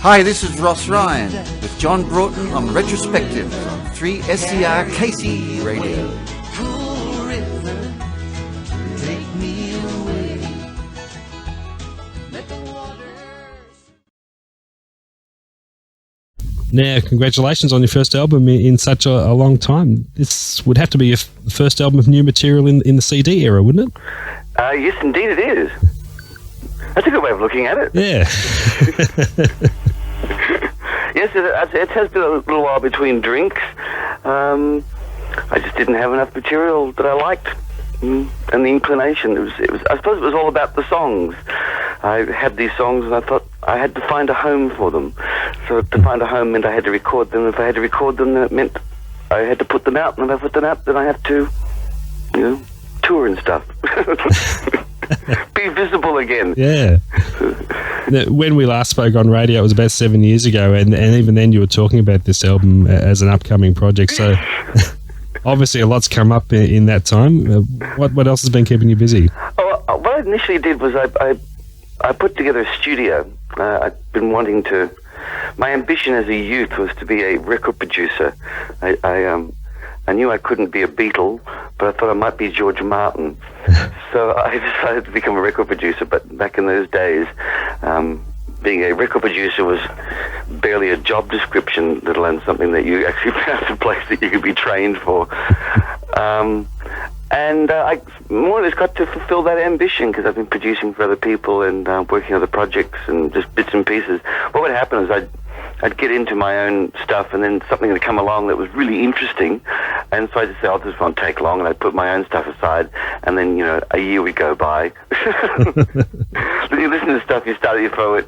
Hi, this is Ross Ryan with John Broughton on Retrospectives on 3SCR KC Radio. Now, congratulations on your first album in such a long time. This would have to be your first album of new material in the CD era, wouldn't it? Yes, indeed it is. That's a good way of looking at it. Yeah. Yes, it has been a little while between drinks. I just didn't have enough material that I liked, and the inclination. It was. I suppose it was all about the songs. I had these songs, and I thought I had to find a home for them. So to find a home meant I had to record them. If I had to record them, that meant I had to put them out. And if I put them out, then I had to, tour and stuff. Be visible again. Yeah. When we last spoke on radio, it was about 7 years ago, and even then you were talking about this album as an upcoming project. So obviously a lot's come up in that time. What else has been keeping you busy? Oh, what I initially did was I put together a studio. I'd been wanting to. My ambition as a youth was to be a record producer. I knew I couldn't be a Beatle, but I thought I might be George Martin. So I decided to become a record producer. But back in those days, being a record producer was barely a job description, let alone something that you actually found a place that you could be trained for. And I more or less got to fulfill that ambition because I've been producing for other people and working on other projects and just bits and pieces. What would happen is I'd get into my own stuff, and then something would come along that was really interesting, and so I just say, "Oh, this won't take long," and I'd put my own stuff aside, and then a year would go by. Then you listen to stuff, you throw it.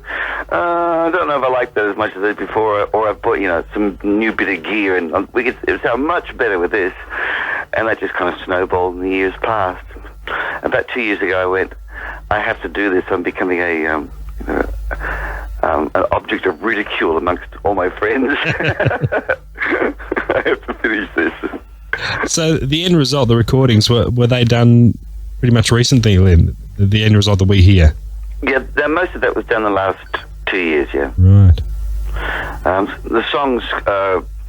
I don't know if I like that as much as I did before, or I've bought some new bit of gear, and it would sound much better with this, and that just kind of snowballed, and the years passed. About 2 years ago, I went, I have to do this. I'm becoming an object of ridicule amongst all my friends. I have to finish this. So the end result, the recordings, were they done pretty much recently, Lynn? The end result that we hear? Yeah, most of that was done the last 2 years, yeah. Right. The songs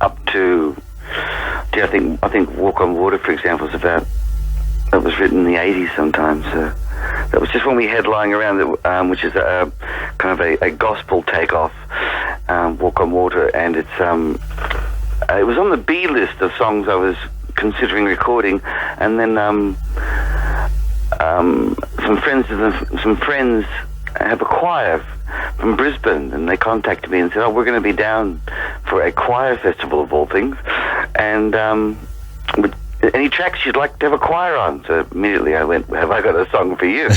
up to, I think Walk on Water, for example, that was written in the 80s sometime, so that was just when we had lying around, which is kind of a gospel takeoff, Walk on Water, and it was on the B list of songs I was considering recording, and then some friends have a choir from Brisbane, and they contacted me and said, "Oh, we're going to be down for a choir festival of all things, and any tracks you'd like to have a choir on?" So immediately I went, "Have I got a song for you?"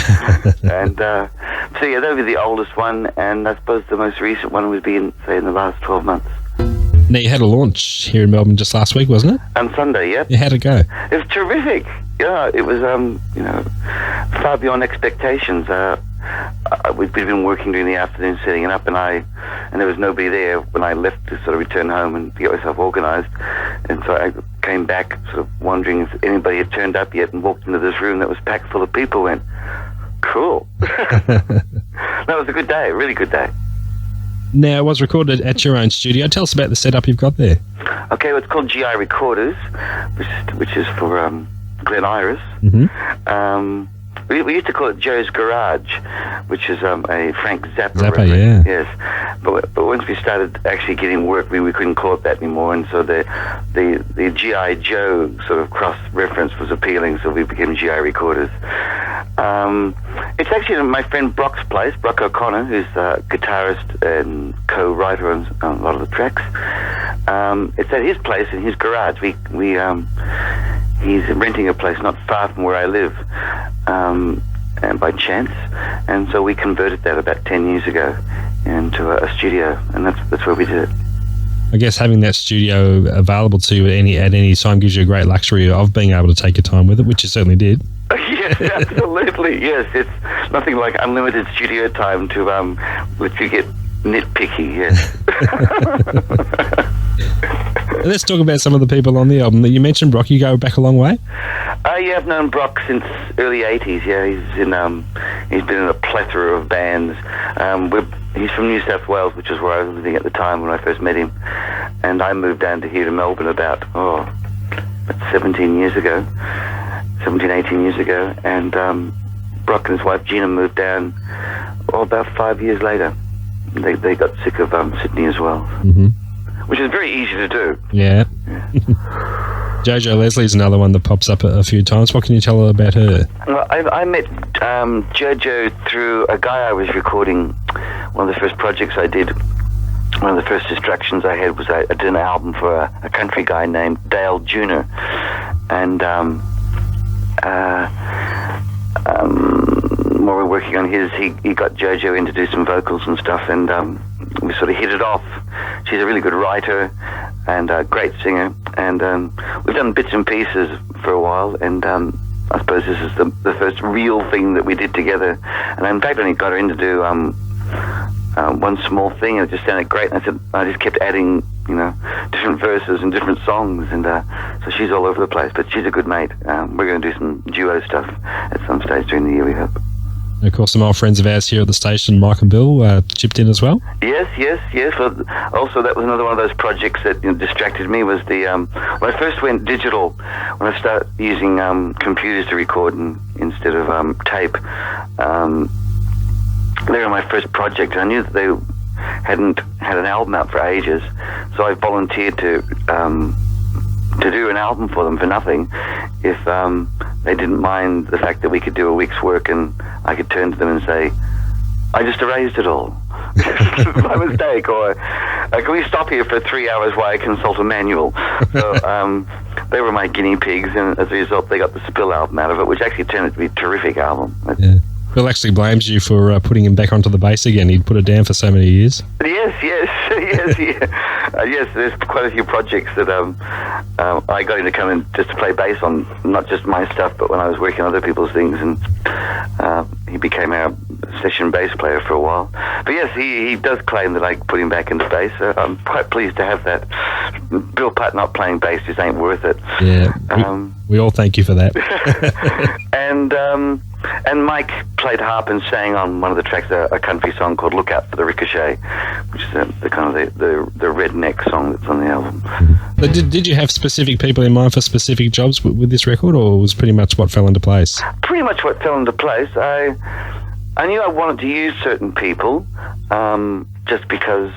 And so yeah, that would be the oldest one, and I suppose the most recent one would be in the last 12 months. Now, you had a launch here in Melbourne just last week, wasn't it? On Sunday, yep. Yeah, how'd it go? It was terrific. Yeah, it was far beyond expectations. We've been working during the afternoon, setting it up, and there was nobody there when I left to sort of return home and to get myself organised. And so I came back sort of wondering if anybody had turned up yet, and walked into this room that was packed full of people. Went, cool. That was a good day, a really good day. Now, it was recorded at your own studio. Tell us about the setup you've got there. Okay, well, it's called GI Recorders, which is for Glen Iris. Mm-hmm. We used to call it Joe's Garage, which is a Frank Zappa reference. Yeah. Yes, but once we started actually getting work, we couldn't call it that anymore, and so the G.I. Joe sort of cross-reference was appealing, so we became GI Recorders. It's actually my friend Brock's place, Brock O'Connor, who's a guitarist and co-writer on a lot of the tracks. It's at his place in his garage. He's renting a place not far from where I live, and by chance, and so we converted that about 10 years ago into a studio, and that's where we did it. I guess having that studio available to you at any time gives you a great luxury of being able to take your time with it, which you certainly did. Yes, absolutely. Yes, it's nothing like unlimited studio time to let you get nitpicky. Yes. Let's talk about some of the people on the album. You mentioned Brock. You go back a long way? Yeah, I've known Brock since early 80s. Yeah, he's been in a plethora of bands. He's from New South Wales, which is where I was living at the time when I first met him. And I moved down to here to Melbourne about 18 years ago. And Brock and his wife Gina moved down about 5 years later. They got sick of Sydney as well, which is very easy to do. Yeah. Jojo Leslie is another one that pops up a few times. What can you tell about her? Well, I met Jojo through a guy I was recording. One of the first projects I did, one of the first distractions I had was I did an album for a country guy named Dale Jr. And while we were working on his, he got Jojo in to do some vocals and stuff, and we sort of hit it off. She's a really good writer and a great singer, and we've done bits and pieces for a while, and I suppose this is the first real thing that we did together. And in fact, I only got her in to do one small thing, and it just sounded great, and I just kept adding, different verses and different songs, and so she's all over the place, but she's a good mate. We're going to do some duo stuff at some stage during the year, we hope. And of course, some old friends of ours here at the station, Mike and Bill, chipped in as well. Yes. Well, also, that was another one of those projects that distracted me. Was the when I first went digital, when I started using computers to record instead of tape. They were my first project, and I knew that they hadn't had an album out for ages, so I volunteered to do an album for them for nothing if they didn't mind the fact that we could do a week's work and I could turn to them and say, I just erased it all. My mistake. Or can we stop here for 3 hours while I consult a manual? So they were my guinea pigs, and as a result they got the Spill album out of it, which actually turned out to be a terrific album. Yeah. Bill actually blames you for putting him back onto the bass again. He'd put it down for so many years. Yes, there's quite a few projects that I got him to come in just to play bass on, not just my stuff, but when I was working on other people's things, and he became our session bass player for a while. But yes, he does claim that I put him back into bass, so I'm quite pleased to have that. Bill Putt not playing bass just ain't worth it. Yeah, we all thank you for that. And Mike played harp and sang on one of the tracks, a country song called "Look Out for the Ricochet," which is the kind of the redneck song that's on the album. But did you have specific people in mind for specific jobs with this record, or was pretty much what fell into place? Pretty much what fell into place. I knew I wanted to use certain people, just because.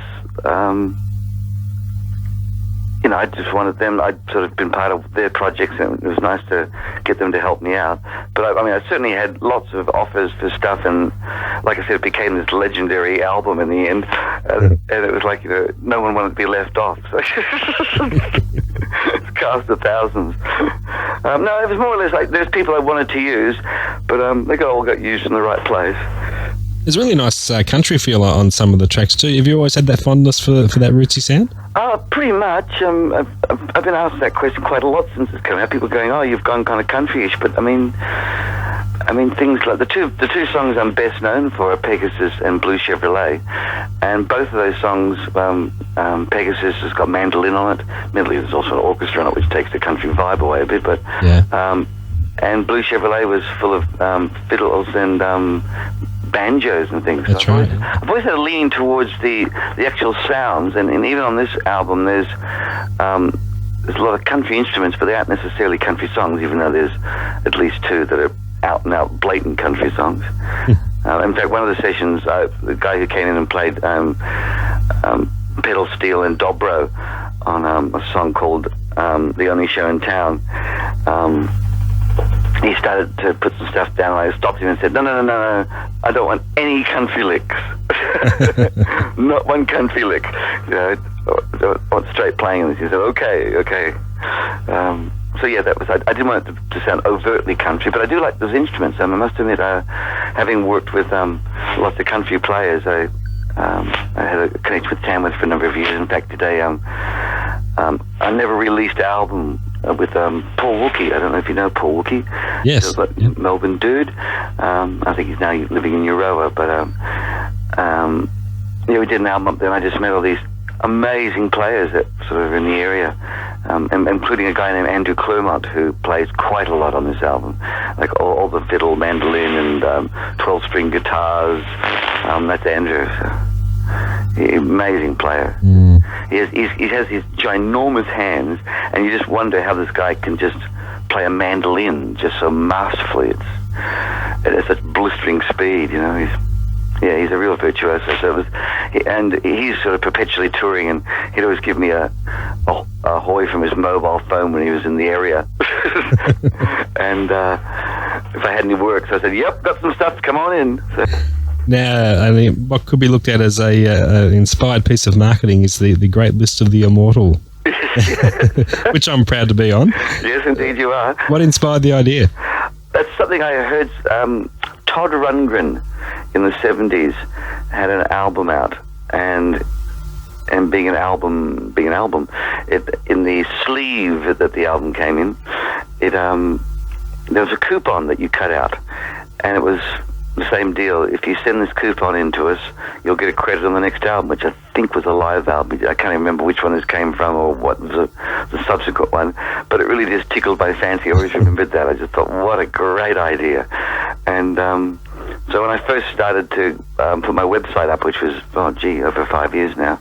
I just wanted them. I'd sort of been part of their projects, and it was nice to get them to help me out. But I certainly had lots of offers for stuff, and like I said, it became this legendary album in the end. And it was like, no one wanted to be left off. So it's cast of thousands. No, it was more or less like there's people I wanted to use, but they all got used in the right place. There's a really nice country feel on some of the tracks too. Have you always had that fondness for that rootsy sound? Pretty much. I've been asked that question quite a lot since it's come out. People going, "Oh, you've gone kind of country-ish," but I mean, things like the two songs I'm best known for are Pegasus and Blue Chevrolet, and both of those songs, Pegasus has got mandolin on it. Admittedly, there's also an orchestra on it, which takes the country vibe away a bit, but yeah. And Blue Chevrolet was full of fiddles and banjos and things. That's right. I've always had a leaning towards the actual sounds, and even on this album there's a lot of country instruments, but they aren't necessarily country songs, even though there's at least two that are out and out blatant country songs. In fact, one of the sessions, the guy who came in and played pedal steel and dobro on a song called The Only Show in Town, he started to put some stuff down, and I stopped him and said, no, I don't want any country licks. Not one country lick. I want straight playing. And he said, okay. So yeah, that was. I didn't want it to sound overtly country, but I do like those instruments. I must admit, having worked with lots of country players, I had a connection with Tamworth for a number of years. In fact, today I never released an album with Paul Wookey. I don't know if you know Paul Wookey. Yes. Melbourne dude. I think he's now living in Euroa, but we did an album up there, and I just met all these amazing players that sort of in the area, including a guy named Andrew Clermont, who plays quite a lot on this album, like all the fiddle, mandolin, and 12-string guitars. That's Andrew. Amazing player. He has these ginormous hands, and you just wonder how this guy can just play a mandolin just so masterfully. It has such blistering speed, you know. He's a real virtuoso. And he's sort of perpetually touring, and he'd always give me a hoy from his mobile phone when he was in the area. And if I had any work, so I said, "Yep, got some stuff. Come on in." So. Now, I mean, what could be looked at as an inspired piece of marketing is the great list of the immortal, which I'm proud to be on. Yes, indeed you are. What inspired the idea? That's something I heard. Todd Rundgren in the 70s had an album out, and being an album, in the sleeve that the album came in, there was a coupon that you cut out, and it was the same deal. If you send this coupon in to us, you'll get a credit on the next album, which I think was a live album. I can't remember which one this came from or what was the subsequent one, but it really just tickled my fancy. I always remembered that. I just thought, what a great idea. And so when I first started to put my website up, which was, over 5 years now,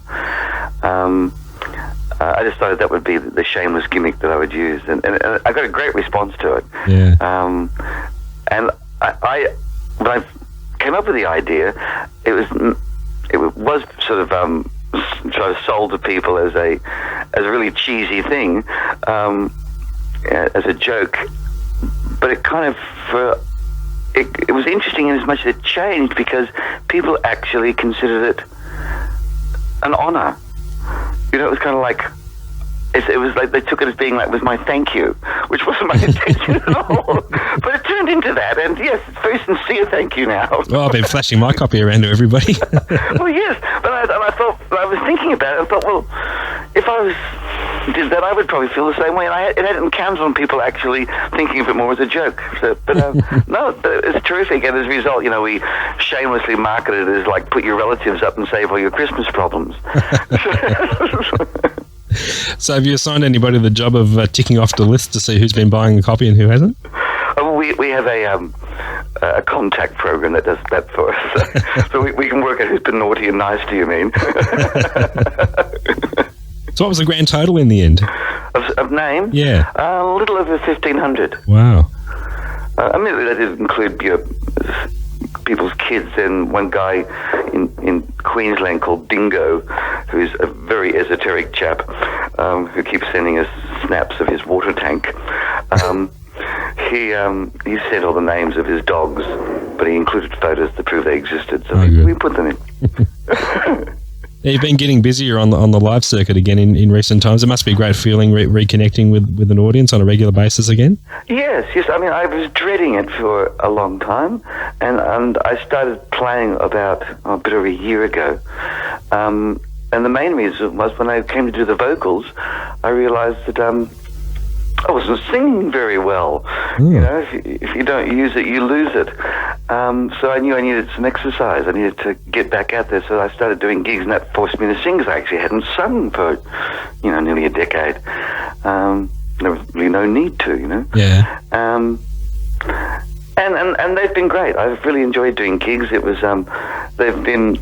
I decided that would be the shameless gimmick that I would use. And I got a great response to it. Yeah. And I when I came up with the idea, it was sort of sort of sold to people as a really cheesy thing, as a joke. But it kind of it was interesting in as much as it changed, because people actually considered it an honor. You know, it was kind of like. It was like they took it as being like, was my thank you, which wasn't my intention at all. But it turned into that, and yes, it's very sincere thank you now. Well, I've been flashing my copy around to everybody. Well, yes, but I thought, I was thinking about it, I thought, well, if I did that, I would probably feel the same way. And it hadn't counted on people actually thinking of it more as a joke. So, but no, it's terrific. And as a result, you know, we shamelessly marketed it as like, put your relatives up and save all your Christmas problems. So have you assigned anybody the job of ticking off the list to see who's been buying the copy and who hasn't? We have a contact program that does that for us. So we can work out who's been naughty and nice, do you mean? So what was the grand total in the end? Of names? Yeah. A little over 1,500. Wow. I mean, that did include people's kids, and one guy in Queensland called Dingo, who's a very esoteric chap, who keeps sending us snaps of his water tank. He sent all the names of his dogs, but he included photos to prove they existed, so we put them in. You've been getting busier on the live circuit again in recent times. It must be a great feeling reconnecting with an audience on a regular basis again. Yes. I mean, I was dreading it for a long time, and I started playing about a bit over a year ago. And the main reason was when I came to do the vocals, I realized that I wasn't singing very well. You know, if you don't use it, you lose it. So I knew I needed some exercise. I needed to get back out there. So I started doing gigs, and that forced me to sing, because I actually hadn't sung for, nearly a decade. There was really no need to, Yeah. And they've been great. I've really enjoyed doing gigs. It was, they've been,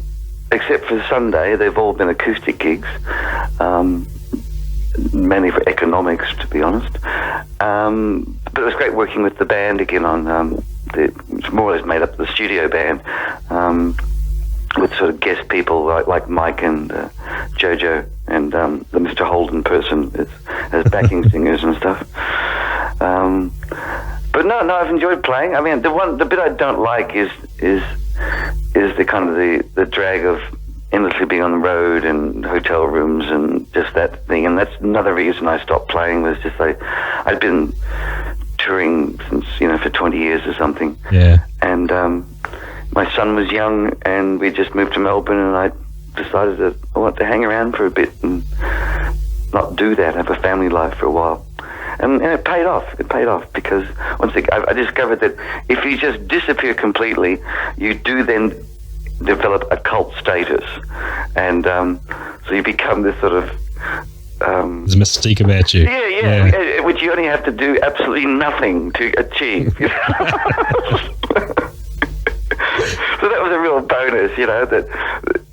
except for Sunday, they've all been acoustic gigs. Mainly for economics, to be honest. But it was great working with the band again on it's more or less made up of the studio band, with sort of guest people like Mike and Jojo and the Mr. Holden person as backing singers and stuff. But no, I've enjoyed playing. I mean, the bit I don't like is the kind of the drag of endlessly being on the road and hotel rooms and just that thing. And that's another reason I stopped playing, was just I'd been touring since, for 20 years or something. Yeah. And my son was young, and we just moved to Melbourne, and I decided that I wanted to hang around for a bit and not do that, have a family life for a while. And it paid off. It paid off, because once again, I discovered that if you just disappear completely, you do then develop a cult status, and so you become this sort of there's a mystique about you. Yeah. Which you only have to do absolutely nothing to achieve. You know? So that was a real bonus, that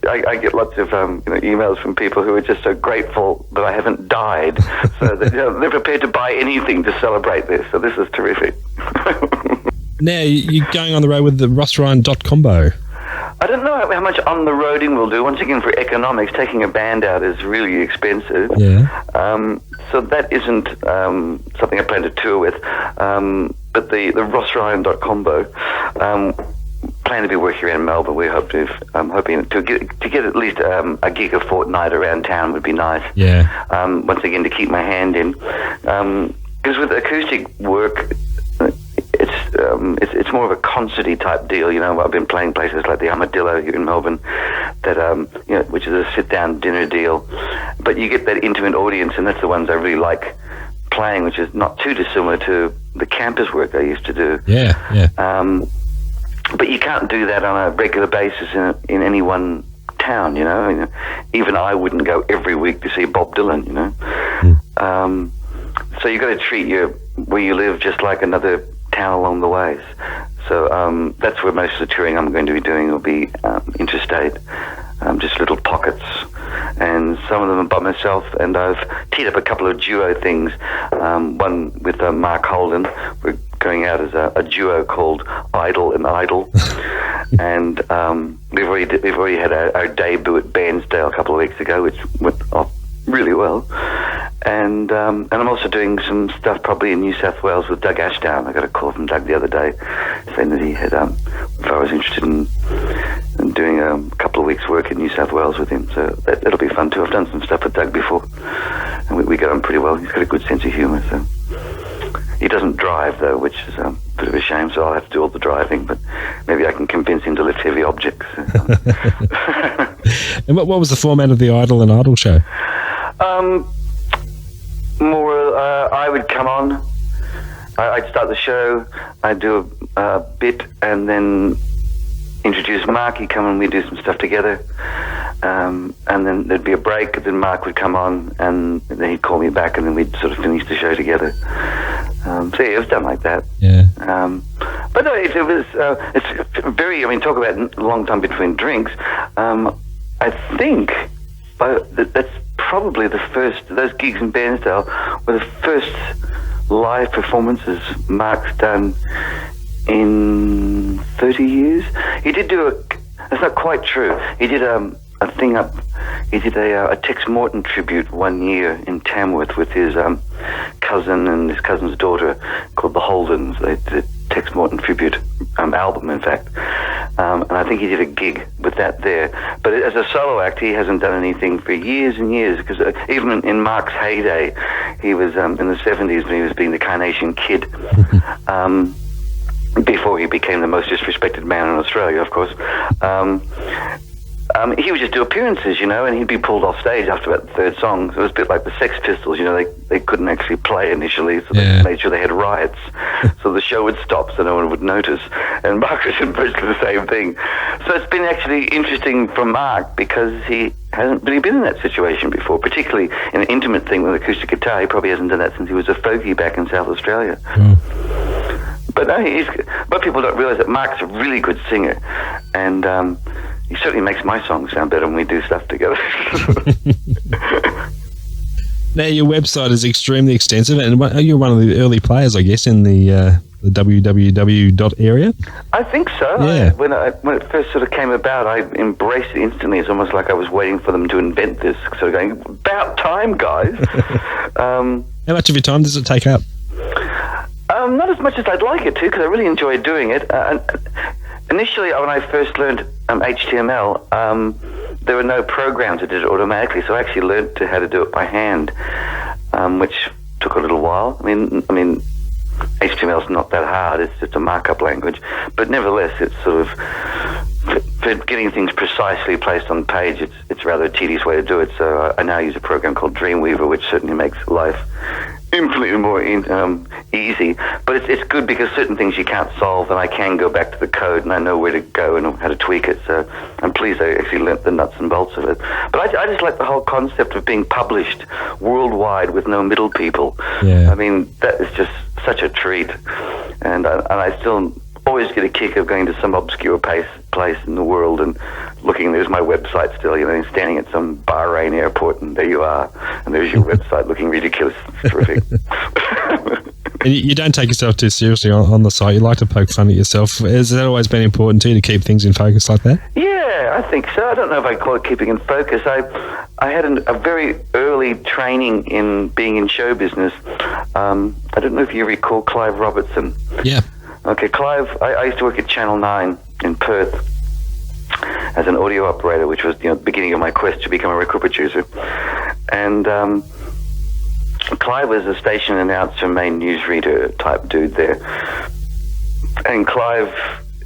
I get lots of emails from people who are just so grateful that I haven't died, so that they're prepared to buy anything to celebrate this. So this is terrific. Now you're going on the road with the Ross Ryan .combo. I don't know how much on the roading we'll do. Once again, for economics, taking a band out is really expensive. Yeah. So that isn't something I plan to tour with. But the Ross Ryan .combo, plan to be working around Melbourne. I'm hoping to get at least a gig a fortnight around town would be nice. Yeah. Once again, to keep my hand in, because with acoustic work, it's more of a concerty type deal. I've been playing places like the Armadillo here in Melbourne, that which is a sit down dinner deal, but you get that intimate audience, and that's the ones I really like playing, which is not too dissimilar to the campus work I used to do. Yeah. But you can't do that on a regular basis in any one town, even I wouldn't go every week to see Bob Dylan, so you've got to treat where you live just like another town along the ways. So that's where most of the touring I'm going to be doing will be interstate, just little pockets, and some of them are by myself, and I've teed up a couple of duo things, one with Mark Holden. We're going out as a duo called Idol and Idol, and we've already had our debut at Bairnsdale a couple of weeks ago, which went off really well. And I'm also doing some stuff probably in New South Wales with Doug Ashdown. I got a call from Doug the other day saying that he had, if I was interested in doing a couple of weeks' work in New South Wales with him. So that'll be fun too. I've done some stuff with Doug before, and we get on pretty well. He's got a good sense of humour. So he doesn't drive though, which is a bit of a shame. So I'll have to do all the driving, but maybe I can convince him to lift heavy objects. And what was the format of the Idol and Idol show? I would come on, I'd start the show, I'd do a bit, and then introduce Mark. He'd come and we'd do some stuff together, and then there'd be a break, and then Mark would come on, and then he'd call me back, and then we'd sort of finish the show together. So yeah, it was done like that. Yeah. But no, it's very, talk about a long time between drinks. I think that's probably the first, those gigs in Bairnsdale were the first live performances Mark's done in 30 years. He did do that's not quite true. He did a thing up, he did a Tex Morton tribute one year in Tamworth with his cousin and his cousin's daughter called the Holdens. They did a Tex Morton tribute album, in fact. And I think he did a gig with that there. But as a solo act, he hasn't done anything for years and years, because even in Mark's heyday, he was in the 70s when he was being the Carnation Kid, before he became the most disrespected man in Australia, of course. He would just do appearances, and he'd be pulled off stage after about the third song. So it was a bit like the Sex Pistols, they couldn't actually play initially, so they made sure they had riots. So the show would stop so no one would notice. And Mark was virtually the same thing. So it's been actually interesting for Mark, because he hasn't really been in that situation before, particularly in an intimate thing with acoustic guitar. He probably hasn't done that since he was a folkie back in South Australia. But no, but people don't realise that Mark's a really good singer, and he certainly makes my songs sound better when we do stuff together. Now, your website is extremely extensive, and you're one of the early players, I guess, in the www. area. I think so. Yeah. When it first sort of came about, I embraced it instantly. It's almost like I was waiting for them to invent this, sort of going, about time, guys. How much of your time does it take up? Not as much as I'd like it to, because I really enjoy doing it. Initially, when I first learned HTML, there were no programs that did it automatically, so I actually learned how to do it by hand, which took a little while. I mean, HTML's not that hard; it's just a markup language. But nevertheless, it's sort of for getting things precisely placed on the page. It's rather a tedious way to do it. So I now use a program called Dreamweaver, which certainly makes life infinitely more easy. But it's good because certain things you can't solve, and I can go back to the code and I know where to go and how to tweak it. So I'm pleased release, I actually learnt the nuts and bolts of it. But I just like the whole concept of being published worldwide with no middle people. Yeah. I mean, that is just such a treat. And I still always get a kick of going to some obscure place in the world and looking. There's my website still, standing at some Bahrain airport, and there you are, and there's your website looking ridiculous. It's terrific. And you don't take yourself too seriously on the site. You like to poke fun at yourself. Has that always been important to you, to keep things in focus like that? Yeah, I think so. I don't know if I call it keeping in focus. I had a very early training in being in show business. I don't know if you recall Clive Robertson. Yeah. Okay, Clive, I used to work at Channel 9 in Perth as an audio operator, which was the beginning of my quest to become a record producer. And Clive was a station announcer, main newsreader type dude there. And Clive,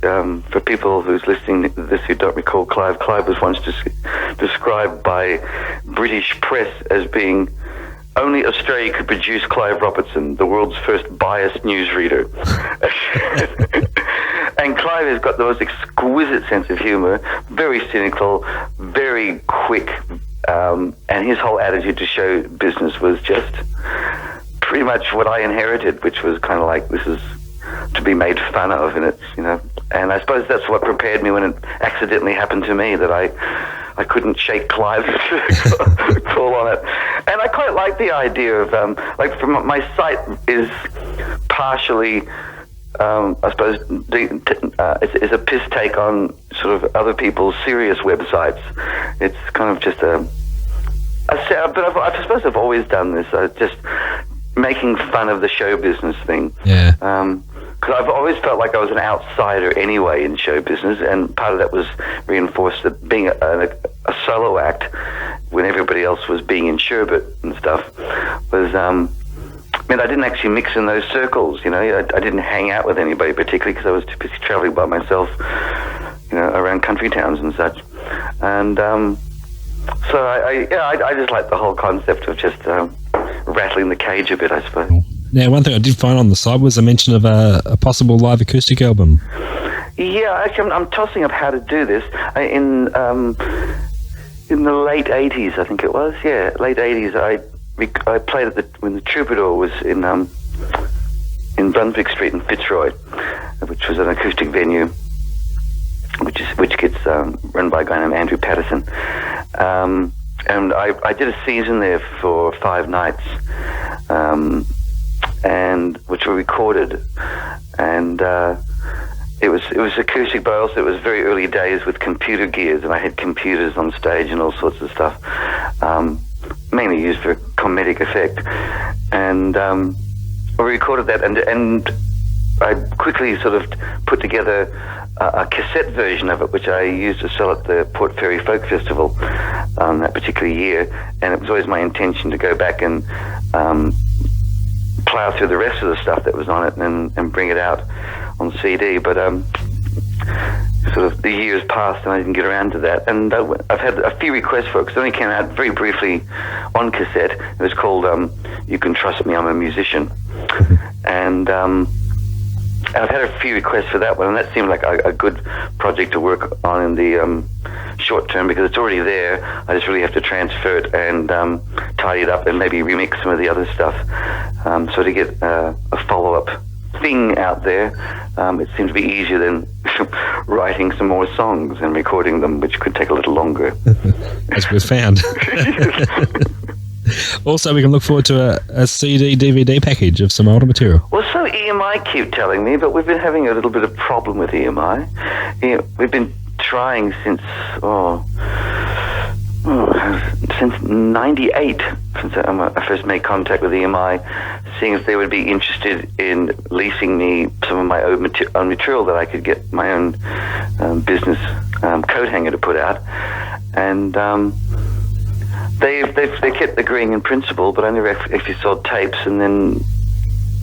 for people who's listening to this who don't recall Clive was once described by British press as being only Australia could produce Clive Robertson, the world's first biased newsreader. And Clive has got the most exquisite sense of humor, very cynical, very quick, and his whole attitude to show business was just pretty much what I inherited, which was kind of like, this is to be made fun of, and it's, and I suppose that's what prepared me when it accidentally happened to me, that I couldn't shake Clive's call on it. And I quite like the idea of, from my site is partially, I suppose, it's a piss take on sort of other people's serious websites. It's kind of just but I suppose I've always done this, just making fun of the show business thing. Yeah. Because I've always felt like I was an outsider anyway in show business, and part of that was reinforced that being a solo act when everybody else was being in sherbet and stuff was meant I didn't actually mix in those circles. I didn't hang out with anybody particularly because I was too busy traveling by myself, around country towns and such. And so I just like the whole concept of just rattling the cage a bit, I suppose. Now, one thing I did find on the site was a mention of a possible live acoustic album. Yeah, actually, I'm tossing up how to do this. In the late 80s, I think it was. Yeah, late 80s. I played when the Troubadour was in Brunswick Street in Fitzroy, which was an acoustic venue, which gets run by a guy named Andrew Patterson. And I did a season there for 5 nights. And which were recorded, and it was acoustic, but also it was very early days with computer gears, and I had computers on stage and all sorts of stuff, mainly used for comedic effect. And we recorded that, and I quickly sort of put together a cassette version of it, which I used to sell at the Port Fairy Folk Festival that particular year. And it was always my intention to go back and plow through the rest of the stuff that was on it and bring it out on CD, but sort of the years passed and I didn't get around to that. And I've had a few requests for it, because it only came out very briefly on cassette. It was called You Can Trust Me, I'm a Musician. And I've had a few requests for that one, and that seemed like a good project to work on in the short term, because it's already there. I just really have to transfer it and tidy it up and maybe remix some of the other stuff. So to get a follow-up thing out there, it seemed to be easier than writing some more songs and recording them, which could take a little longer. As we've found. Also, we can look forward to a CD DVD package of some older material. Well, so EMI keep telling me, but we've been having a little bit of problem with EMI. We've been trying since since '98, since I first made contact with EMI, seeing if they would be interested in leasing me some of my own material that I could get my own business coat hanger to put out. And they kept agreeing in principle, but I never actually saw tapes. And then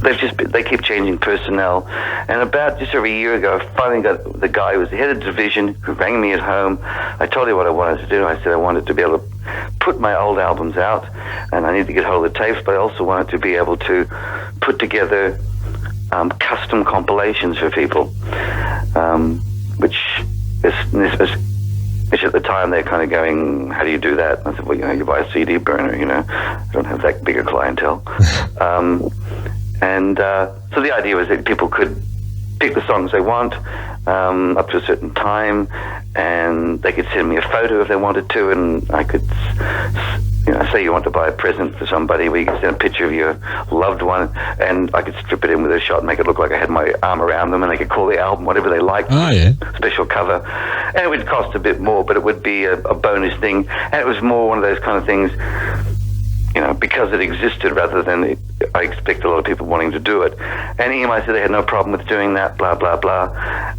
they keep changing personnel. And about just over a year ago, I finally got the guy who was the head of the division, who rang me at home. I told him what I wanted to do. I said I wanted to be able to put my old albums out, and I need to get hold of the tapes, but I also wanted to be able to put together custom compilations for people, which is which at the time they're kind of going, how do you do that? And I said, well, you buy a CD burner, I don't have that big a clientele. So the idea was that people could pick the songs they want up to a certain time, and they could send me a photo if they wanted to, and I could, say you want to buy a present for somebody, where you could send a picture of your loved one, and I could strip it in with a shot and make it look like I had my arm around them, and they could call the album whatever they liked. Oh, yeah. Special cover. And it would cost a bit more, but it would be a bonus thing. And it was more one of those kind of things, because it existed rather than I expect a lot of people wanting to do it. And EMI said they had no problem with doing that, blah, blah, blah.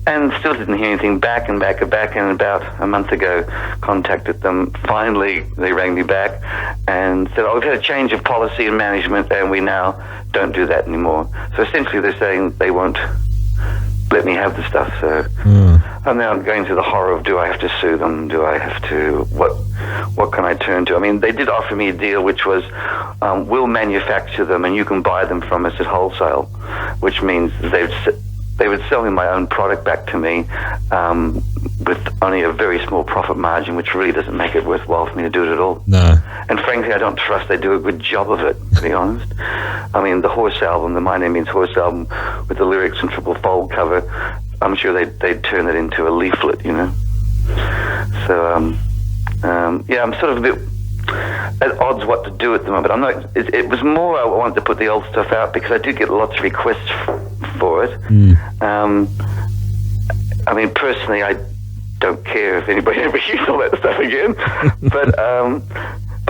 And still didn't hear anything back, and about a month ago contacted them. Finally, they rang me back and said, we've had a change of policy and management, and we now don't do that anymore. So essentially they're saying they won't let me have the stuff. So I'm now going through the horror of, do I have to sue them? Do I have to, what can I turn to? I mean, they did offer me a deal which was, we'll manufacture them and you can buy them from us at wholesale, which means they would sell me my own product back to me with only a very small profit margin, which really doesn't make it worthwhile for me to do it at all. No. And frankly, I don't trust they do a good job of it, to be honest. I mean, the Horse album, the My Name Means Horse album, with the lyrics and triple fold cover, I'm sure they'd turn it into a leaflet, So, I'm sort of a bit at odds what to do at the moment. I'm not. It was more I wanted to put the old stuff out because I do get lots of requests for it. I mean, personally, I don't care if anybody ever uses all that stuff again, but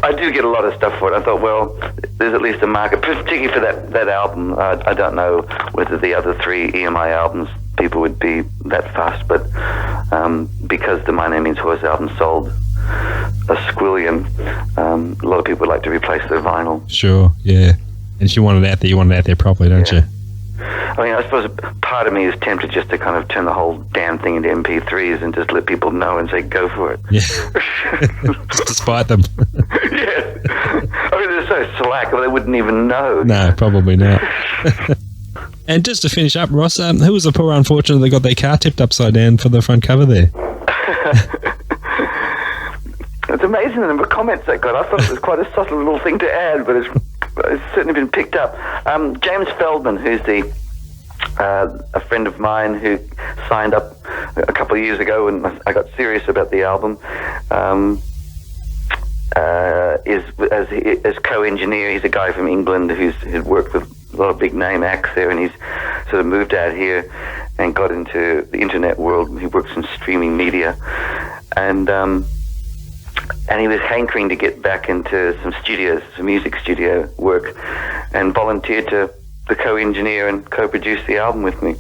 I do get a lot of stuff for it. I thought, well, there's at least a market, particularly for that album. I don't know whether the other 3 EMI albums people would be that fast, but because the My Name Means Horse album sold a squillion, a lot of people would like to replace their vinyl. Sure, yeah. And you want it out there. You want it out there properly, don't you? I mean, I suppose part of me is tempted just to kind of turn the whole damn thing into MP3s and just let people know and say, go for it. Yeah. Just despite them. Yeah. I mean, they're so slack, they wouldn't even know. No, probably not. And just to finish up, Ross, who was the poor unfortunate that got their car tipped upside down for the front cover there? It's amazing the number of comments that got. I thought it was quite a subtle little thing to add, but it's certainly been picked up. James Feldman, who's a friend of mine who signed up a couple of years ago when I got serious about the album, is as co-engineer. He's a guy from England who's worked with a lot of big name acts there, and he's sort of moved out here and got into the internet world. He works in streaming media, and he was hankering to get back into some music studio work, and volunteered to co-engineer and co-produce the album with me.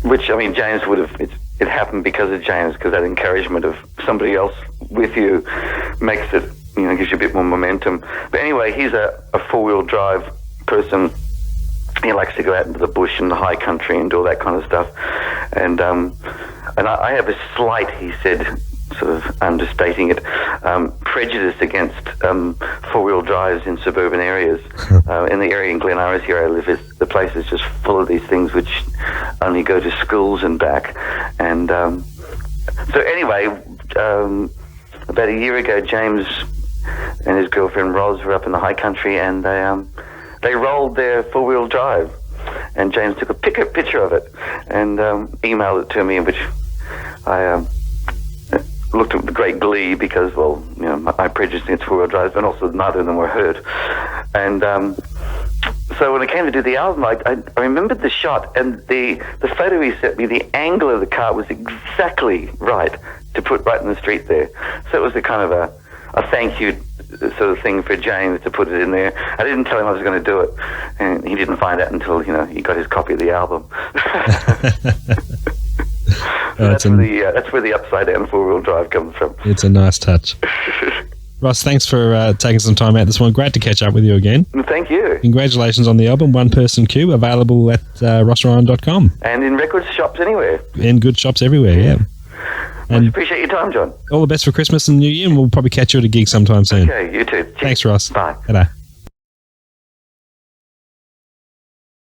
Which, I mean, James would have. It happened because of James, because that encouragement of somebody else with you makes it, gives you a bit more momentum. But anyway, he's a four-wheel drive person. He likes to go out into the bush and the high country and do all that kind of stuff. And I have a slight, he said, sort of understating it, prejudice against four-wheel drives in suburban areas. In the area in Glen Iris here I live, the place is just full of these things which only go to schools and back. And so anyway, about a year ago, James and his girlfriend Roz were up in the high country, and they rolled their four-wheel drive, and James took a picture of it and emailed it to me, in which I looked at with great glee because, well, my prejudice against four-wheel drives, but also neither of them were hurt. And so when I came to do the album, I remembered the shot, and the photo he sent me, the angle of the car was exactly right to put right in the street there. So it was a kind of a thank you sort of thing for James to put it in there. I didn't tell him I was going to do it, and he didn't find out until he got his copy of the album. That's where the upside down four-wheel drive comes from. It's a nice touch. Ross, thanks for taking some time out this morning. Great to catch up with you again. Thank you. Congratulations on the album, One Person Queue, available at rossryan.com. And in record shops anywhere. And good shops everywhere, yeah. And appreciate your time, John. All the best for Christmas and New Year, and we'll probably catch you at a gig sometime soon. Okay, you too. Cheers. Thanks, Ross. Bye. G'day.